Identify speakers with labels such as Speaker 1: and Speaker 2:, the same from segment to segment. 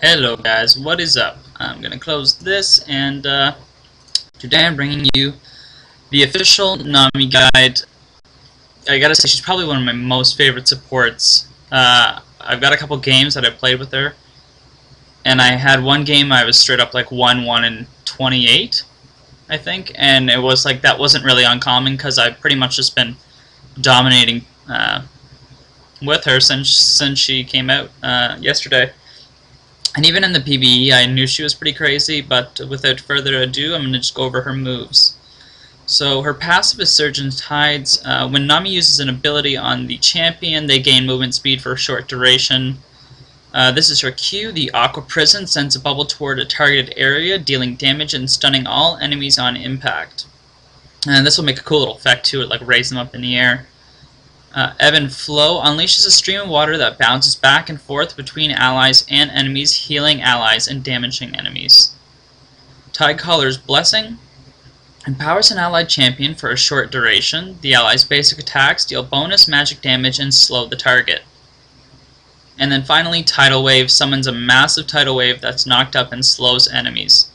Speaker 1: Hello guys, what is up? I'm gonna close this and today I'm bringing you the official Nami guide. I gotta say she's probably one of my most favorite supports. I've got a couple games that I played with her, and I had one game I was straight up like 1-1 and 28 I think, and it was like that wasn't really uncommon because I've pretty much just been dominating with her since she came out yesterday. And even in the PvE, I knew she was pretty crazy, but without further ado, I'm going to just go over her moves. So her passive is Surge and Tides. When Nami uses an ability on the champion, they gain movement speed for a short duration. This is her Q. The Aqua Prison sends a bubble toward a targeted area, dealing damage and stunning all enemies on impact. And this will make a cool little effect too, it like raise them up in the air. Ebb and Flow unleashes a stream of water that bounces back and forth between allies and enemies, healing allies and damaging enemies. Tidecaller's Blessing empowers an allied champion for a short duration. The allies' basic attacks deal bonus magic damage and slow the target. And then finally, Tidal Wave summons a massive tidal wave that's knocked up and slows enemies.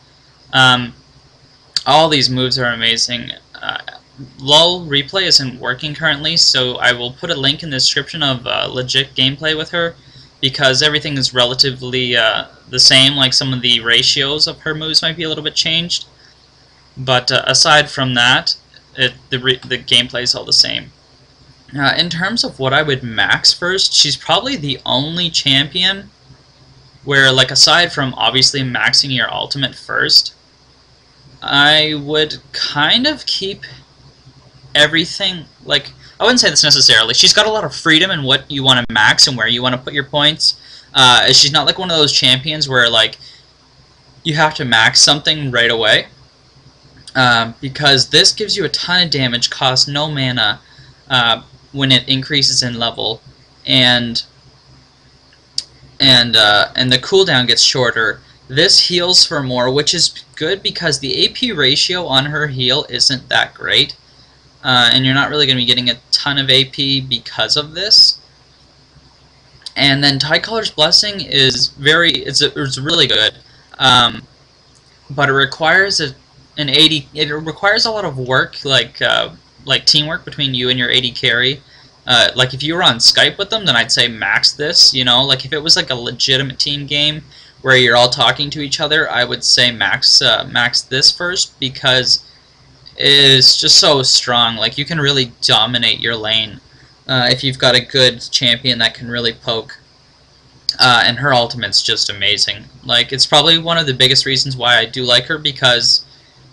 Speaker 1: All these moves are amazing. LoLReplay isn't working currently, so I will put a link in the description of legit gameplay with her, because everything is relatively the same. Like some of the ratios of her moves might be a little bit changed, but aside from that, the gameplay is all the same. In terms of what I would max first, she's probably the only champion where, like, aside from obviously maxing your ultimate first, I would kind of keep everything, like, I wouldn't say this necessarily. She's got a lot of freedom in what you want to max and where you want to put your points. She's not like one of those champions where, like, you have to max something right away. Because this gives you a ton of damage, costs no mana when it increases in level, and the cooldown gets shorter. This heals for more, which is good because the AP ratio on her heal isn't that great. And you're not really going to be getting a ton of AP because of this. And then Tidecaller's Blessing is it's really good, but it requires it requires a lot of work, like teamwork between you and your AD carry. Like if you were on Skype with them, then I'd say max this. You know, like if it was like a legitimate team game where you're all talking to each other, I would say max this first, because is just so strong. Like, you can really dominate your lane if you've got a good champion that can really poke. And her ultimate's just amazing. Like, it's probably one of the biggest reasons why I do like her, because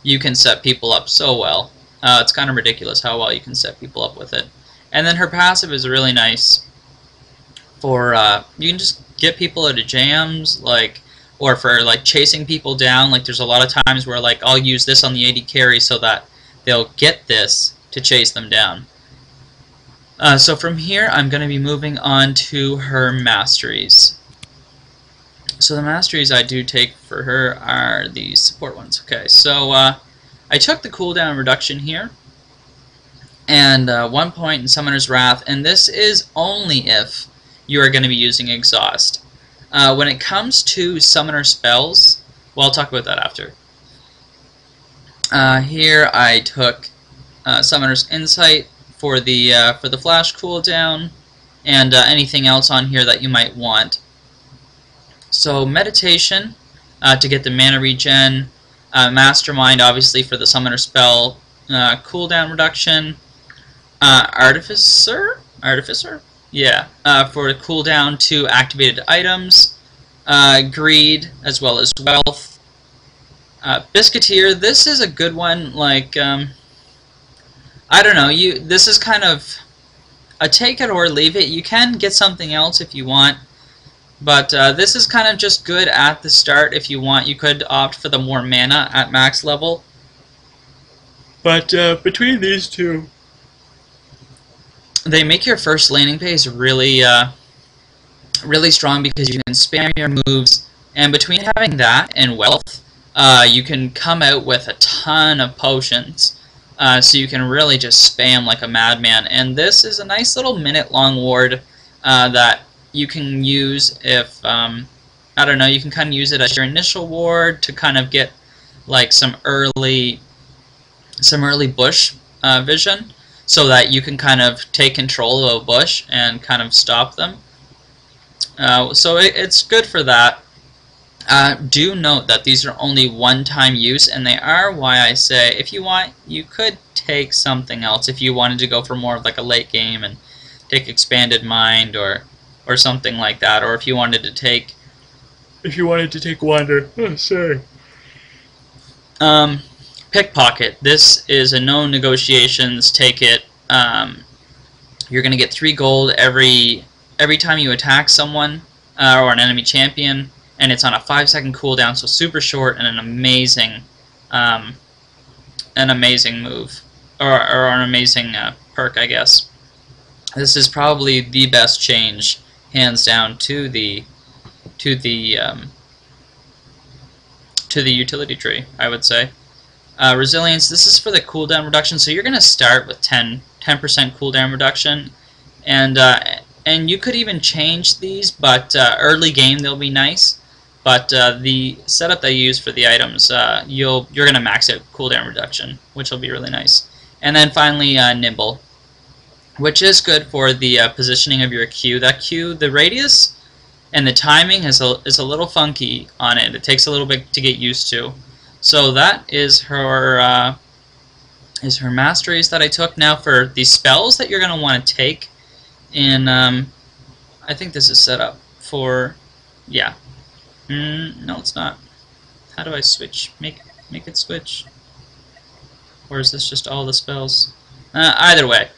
Speaker 1: you can set people up so well. It's kind of ridiculous how well you can set people up with it. And then her passive is really nice for you can just get people out of jams, like, or for like chasing people down. Like, there's a lot of times where, like, I'll use this on the AD carry so that they'll get this to chase them down. So from here, I'm going to be moving on to her Masteries. So the Masteries I do take for her are the support ones. Okay, so I took the cooldown reduction here, and 1 point in Summoner's Wrath, and this is only if you are going to be using Exhaust. When it comes to Summoner spells, well, I'll talk about that after. Here I took Summoner's Insight for the flash cooldown, and anything else on here that you might want. So Meditation to get the mana regen, Mastermind obviously for the Summoner spell cooldown reduction, Artificer, yeah, for cooldown to activated items, Greed as well as Wealth. Biscuiteer, this is a good one. Like, I don't know, this is kind of a take it or leave it. You can get something else if you want, but this is kind of just good at the start. If you want, you could opt for the more mana at max level. But between these two, they make your first laning phase really strong, because you can spam your moves, and between having that and Wealth, you can come out with a ton of potions, so you can really just spam like a madman. And this is a nice little minute-long ward that you can use if I don't know, you can kind of use it as your initial ward to kind of get like some early bush vision, so that you can kind of take control of a bush and kind of stop them. So it's good for that. Do note that these are only one-time use, and they are why I say if you want, you could take something else if you wanted to go for more of like a late game and take Expanded Mind or something like that, or if you wanted to take Wonder. Oh, sorry. Pickpocket. This is a no negotiations. Take it. You're gonna get 3 gold every time you attack someone or an enemy champion, and it's on a 5-second cooldown, so super short and an amazing move or an amazing perk, I guess. This is probably the best change, hands down, to the utility tree, I would say. Resilience, this is for the cooldown reduction, so you're going to start with 10% cooldown reduction, and you could even change these, but early game they'll be nice. But the setup they use for the items, you're going to max out cooldown reduction, which will be really nice. And then finally, Nimble, which is good for the positioning of your Q. That Q, the radius and the timing is a little funky on it. It takes a little bit to get used to. So that is her masteries that I took. Now for the spells that you're going to want to take in, I think this is set up for, yeah. No, it's not. How do I switch? Make it switch? Or is this just all the spells? Either way.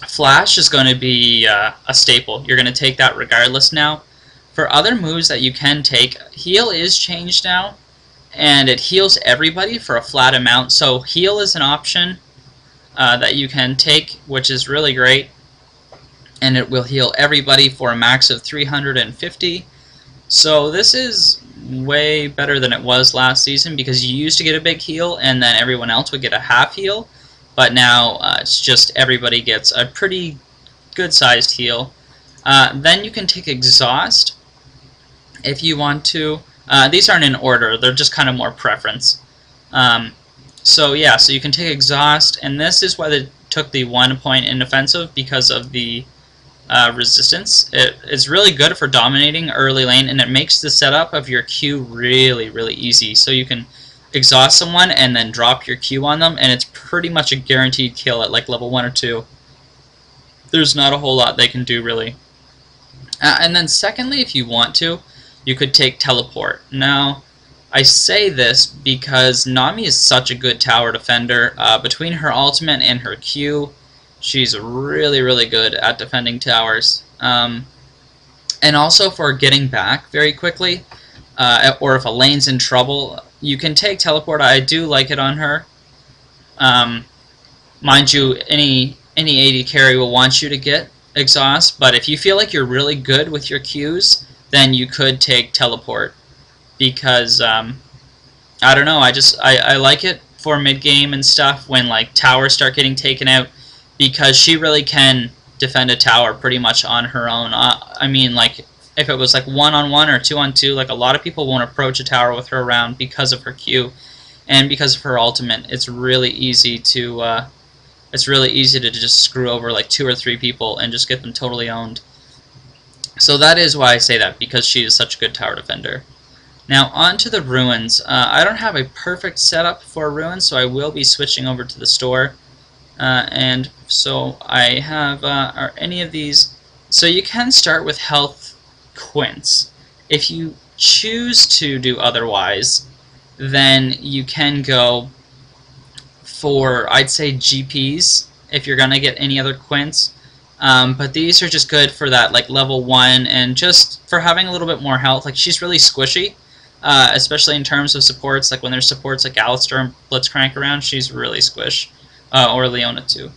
Speaker 1: Flash is going to be a staple. You're going to take that regardless now. For other moves that you can take, heal is changed now, and it heals everybody for a flat amount. So heal is an option that you can take, which is really great, and it will heal everybody for a max of 350. So this is way better than it was last season, because you used to get a big heal and then everyone else would get a half heal, but now it's just everybody gets a pretty good sized heal. Then you can take Exhaust if you want to. These aren't in order, they're just kind of more preference. So yeah, so you can take Exhaust, and this is why they took the 1 point in offensive, because of the resistance. It's really good for dominating early lane, and it makes the setup of your Q really, really easy. So you can exhaust someone and then drop your Q on them, and it's pretty much a guaranteed kill at like level 1 or 2. There's not a whole lot they can do, really. And then secondly, if you want to, you could take Teleport. Now, I say this because Nami is such a good tower defender. Between her ultimate and her Q, she's really, really good at defending towers. And also for getting back very quickly, or if a lane's in trouble, you can take Teleport. I do like it on her. Mind you, any AD carry will want you to get Exhaust, but if you feel like you're really good with your Qs, then you could take Teleport. Because, I don't know, I like it for mid-game and stuff when like towers start getting taken out, because she really can defend a tower pretty much on her own. I mean, like, if it was like 1-on-1 or 2-on-2, like a lot of people won't approach a tower with her around because of her Q, and because of her ultimate. It's really easy to just screw over like 2 or 3 people and just get them totally owned. So that is why I say that, because she is such a good tower defender. Now on to the ruins. I don't have a perfect setup for ruins, so I will be switching over to the store. And so I have are any of these. So you can start with health quints. If you choose to do otherwise, then you can go for, I'd say, GPs if you're gonna get any other quints. But these are just good for that like level 1 and just for having a little bit more health. Like, she's really squishy, especially in terms of supports. Like when there's supports like Alistar and Blitzcrank around, she's really squish. Or Leona too.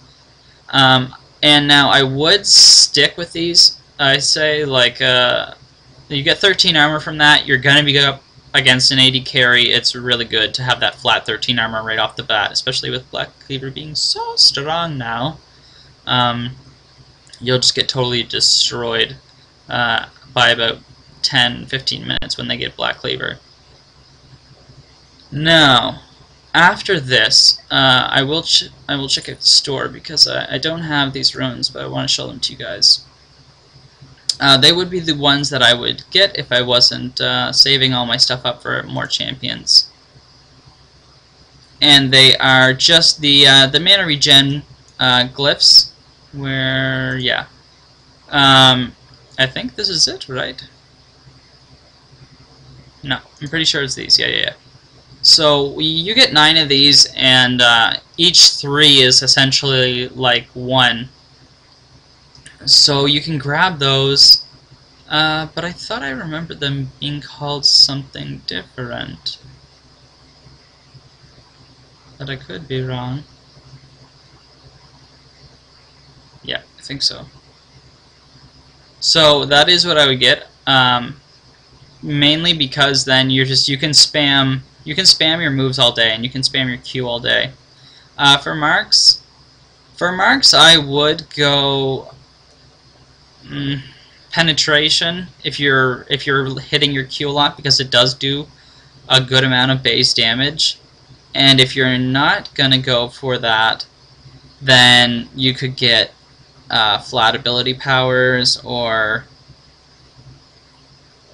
Speaker 1: And now I would stick with these. I say like you get 13 armor from that. You're gonna be up against an AD carry. It's really good to have that flat 13 armor right off the bat, especially with Black Cleaver being so strong now. You'll just get totally destroyed by about 10-15 minutes when they get Black Cleaver. Now, after this, I will check at the store because I don't have these runes, but I want to show them to you guys. They would be the ones that I would get if I wasn't saving all my stuff up for more champions. And they are just the mana regen glyphs, where, yeah. I think this is it, right? No, I'm pretty sure it's these. Yeah. So you get 9 of these, and each 3 is essentially like 1. So you can grab those, but I thought I remembered them being called something different. But I could be wrong. Yeah, I think so. So that is what I would get, mainly because then you can spam your moves all day, and you can spam your Q all day. For marks, I would go penetration if you're hitting your Q a lot, because it does do a good amount of base damage. And if you're not gonna go for that, then you could get flat ability powers, or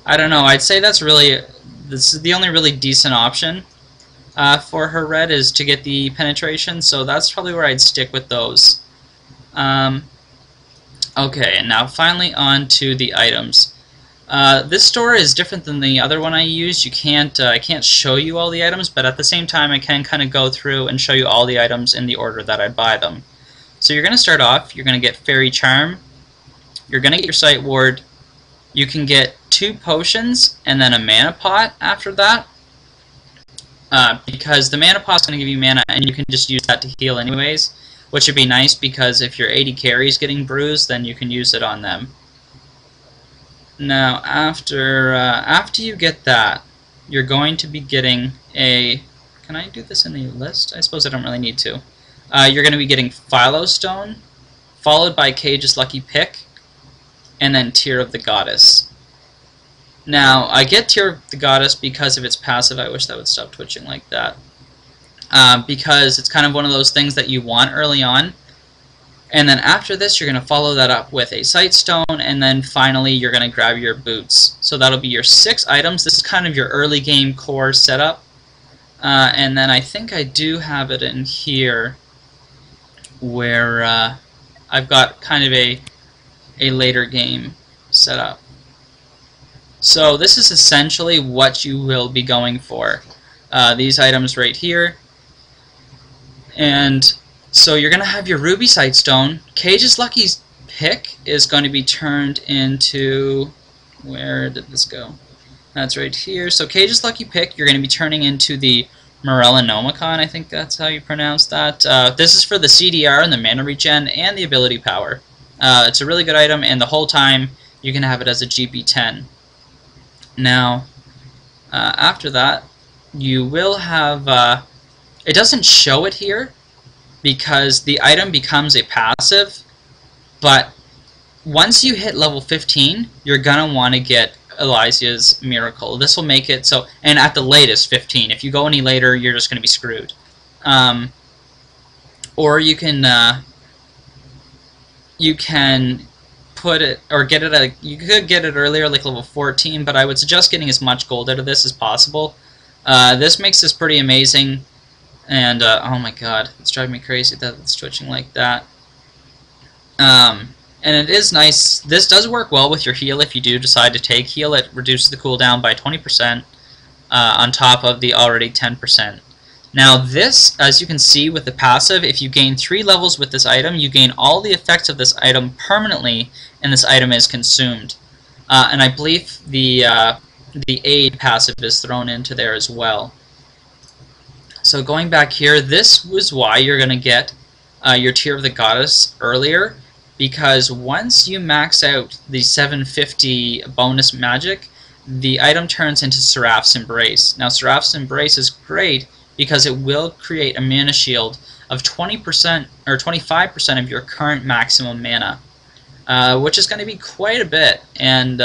Speaker 1: I don't know. I'd say this is the only really decent option for her red, is to get the penetration. So that's probably where I'd stick with those. Okay, and now finally on to the items. This store is different than the other one I used. I can't show you all the items, but at the same time I can kind of go through and show you all the items in the order that I'd buy them. So you're going to start off, you're going to get Fairy Charm, you're going to get your Sight Ward, you can get 2 potions and then a mana pot after that, because the mana pot is going to give you mana and you can just use that to heal anyways, which would be nice because if your AD carry is getting bruised, then you can use it on them. Now, after you get that, you're going to be getting a... Can I do this in the list? I suppose I don't really need to. You're going to be getting Philo Stone, followed by Cage's Lucky Pick, and then Tear of the Goddess. Now, I get Tear of the Goddess because of its passive. I wish that would stop twitching like that. Because it's kind of one of those things that you want early on. And then after this, you're going to follow that up with a Sight Stone, and then finally you're going to grab your boots. So that'll be your 6 items. This is kind of your early game core setup. And then I think I do have it in here where I've got kind of a later game setup. So this is essentially what you will be going for. These items right here. And so you're going to have your Ruby Sight Stone. Cage's Lucky Pick is going to be turned into... Where did this go? That's right here. So Cage's Lucky Pick, you're going to be turning into the Morellonomicon, I think that's how you pronounce that. This is for the CDR and the mana regen and the ability power. It's a really good item, and the whole time you can have it as a GB10. Now, after that, you will have... it doesn't show it here because the item becomes a passive, but once you hit level 15, you're going to want to get Elysia's Miracle. This will make it so, and at the latest 15. If you go any later, you're just going to be screwed. Or you can put it, or get it at, you could get it earlier, like level 14, but I would suggest getting as much gold out of this as possible. This makes this pretty amazing, and oh my god, it's driving me crazy that it's twitching like that. And it is nice. This does work well with your heal if you do decide to take heal. It reduces the cooldown by 20% on top of the already 10%. Now this, as you can see with the passive, if you gain 3 levels with this item, you gain all the effects of this item permanently, and this item is consumed. And I believe the aid passive is thrown into there as well. So going back here, this was why you're going to get your Tear of the Goddess earlier, because once you max out the 750 bonus magic, the item turns into Seraph's Embrace. Now Seraph's Embrace is great because it will create a mana shield of 20% or 25% of your current maximum mana, which is going to be quite a bit. And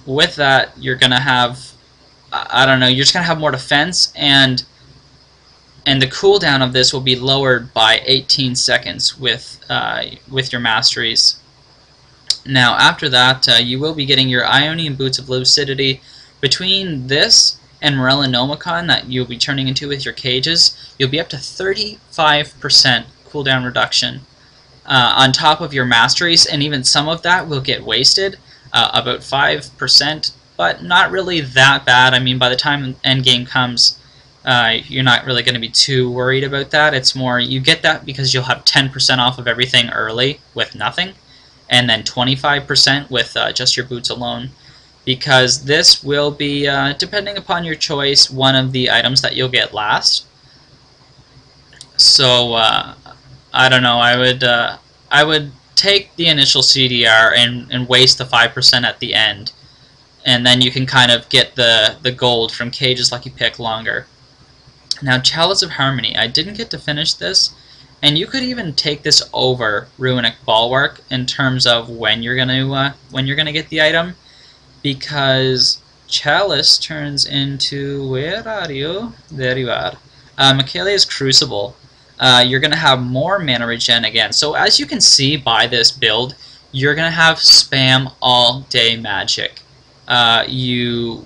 Speaker 1: with that, you're gonna have, I don't know, you're just gonna have more defense, and the cooldown of this will be lowered by 18 seconds with your masteries. Now after that, you will be getting your Ionian Boots of Lucidity. Between this and Morellonomicon that you'll be turning into with your cages, you'll be up to 35% cooldown reduction on top of your masteries, and even some of that will get wasted, about 5%, but not really that bad. I mean, by the time endgame comes, you're not really going to be too worried about that. It's more, you get that because you'll have 10% off of everything early with nothing, and then 25% with just your boots alone, because this will be, depending upon your choice, one of the items that you'll get last. So I don't know, I would take the initial CDR and waste the 5% at the end, and then you can kind of get the gold from Cage's Lucky Pick longer. Now, Chalice of Harmony, I didn't get to finish this, and you could even take this over Runic Bulwark in terms of when you're gonna get the item, because Chalice turns into, where are you? There you are. Michaelia's Crucible. You're gonna have more mana regen again. So as you can see by this build, you're gonna have spam all day magic. You'll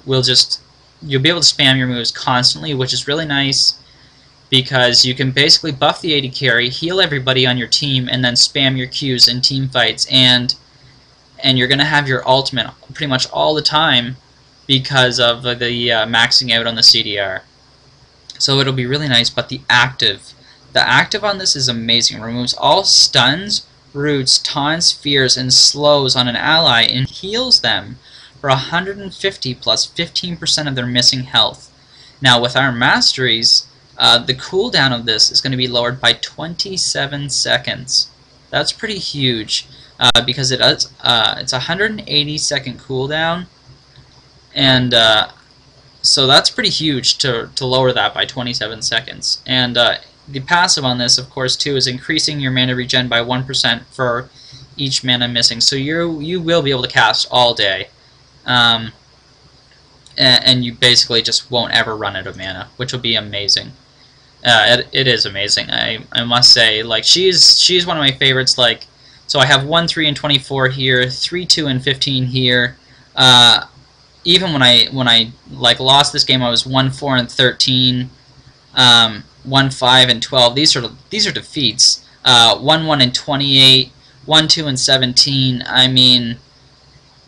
Speaker 1: be able to spam your moves constantly, which is really nice because you can basically buff the AD carry, heal everybody on your team, and then spam your Qs in team fights, and you're going to have your ultimate pretty much all the time because of the maxing out on the CDR. So it'll be really nice, but the active on this is amazing. It removes all stuns, roots, taunts, fears, and slows on an ally and heals them for 150 plus 15% of their missing health. Now with our masteries, the cooldown of this is going to be lowered by 27 seconds. That's pretty huge because it's 180 second cooldown, and so that's pretty huge to lower that by 27 seconds. And the passive on this, of course, too, is increasing your mana regen by 1% for each mana missing. So you will be able to cast all day. And you basically just won't ever run out of mana, which will be amazing. It is amazing, I must say. Like, she's one of my favorites. Like, so I have 1, 3, and 24 here, 3, 2, and 15 here. Even when I like lost this game, I was 1, 4, and 13, 1, 5, and 12. These are defeats. 1, 1, and 28, 1, 2, and 17. I mean,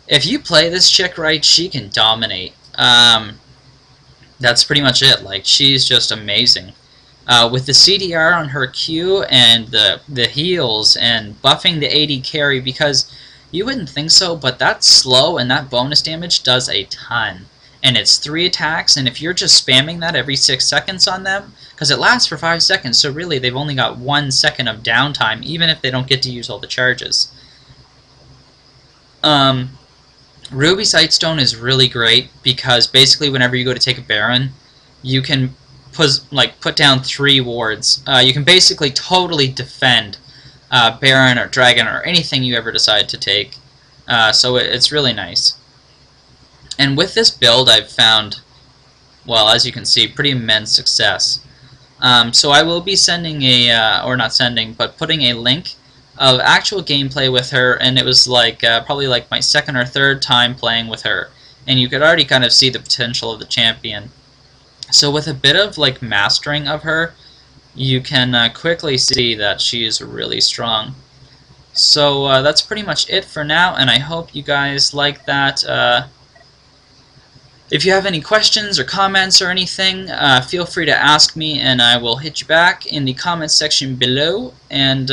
Speaker 1: if you play this chick right, she can dominate. That's pretty much it. Like, she's just amazing. With the CDR on her Q and the heals and buffing the AD carry, because you wouldn't think so, but that slow and that bonus damage does a ton. And it's 3 attacks, and if you're just spamming that every 6 seconds on them, because it lasts for 5 seconds, so really they've only got 1 second of downtime, even if they don't get to use all the charges. Ruby Sightstone is really great because basically whenever you go to take a Baron, you can put down 3 wards. You can basically totally defend Baron or Dragon or anything you ever decide to take. So it's really nice. And with this build, I've found, well, as you can see, pretty immense success. So I will be sending or not sending, but putting a link of actual gameplay with her, and it was like probably like my 2nd or 3rd time playing with her, and you could already kind of see the potential of the champion. So with a bit of like mastering of her, you can quickly see that she is really strong. So that's pretty much it for now, and I hope you guys like that. If you have any questions or comments or anything, feel free to ask me, and I will hit you back in the comments section below. And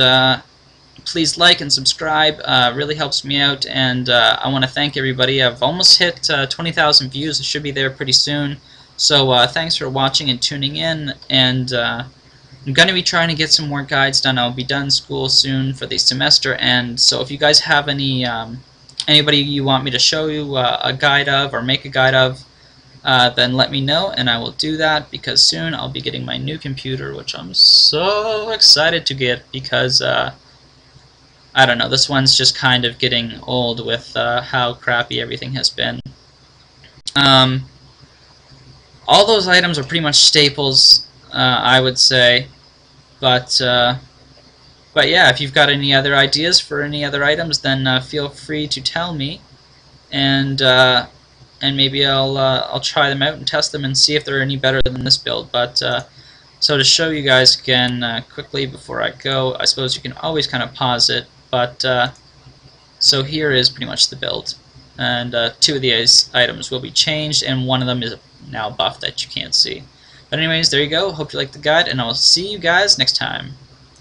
Speaker 1: please like and subscribe, really helps me out, and I want to thank everybody. I've almost hit 20,000 views. It should be there pretty soon. So thanks for watching and tuning in, and I'm going to be trying to get some more guides done. I'll be done school soon for the semester, and so if you guys have any anybody you want me to show you a guide of or make a guide of, then let me know, and I will do that, because soon I'll be getting my new computer, which I'm so excited to get, because I don't know, this one's just kind of getting old with how crappy everything has been. Um, all those items are pretty much staples, I would say. But yeah, if you've got any other ideas for any other items, then feel free to tell me, and maybe I'll try them out and test them and see if they're any better than this build. But so to show you guys again quickly before I go, I suppose you can always kind of pause it. But so here is pretty much the build, and 2 of these items will be changed, and one of them is now buffed that you can't see. But anyways, there you go. Hope you liked the guide, and I'll see you guys next time.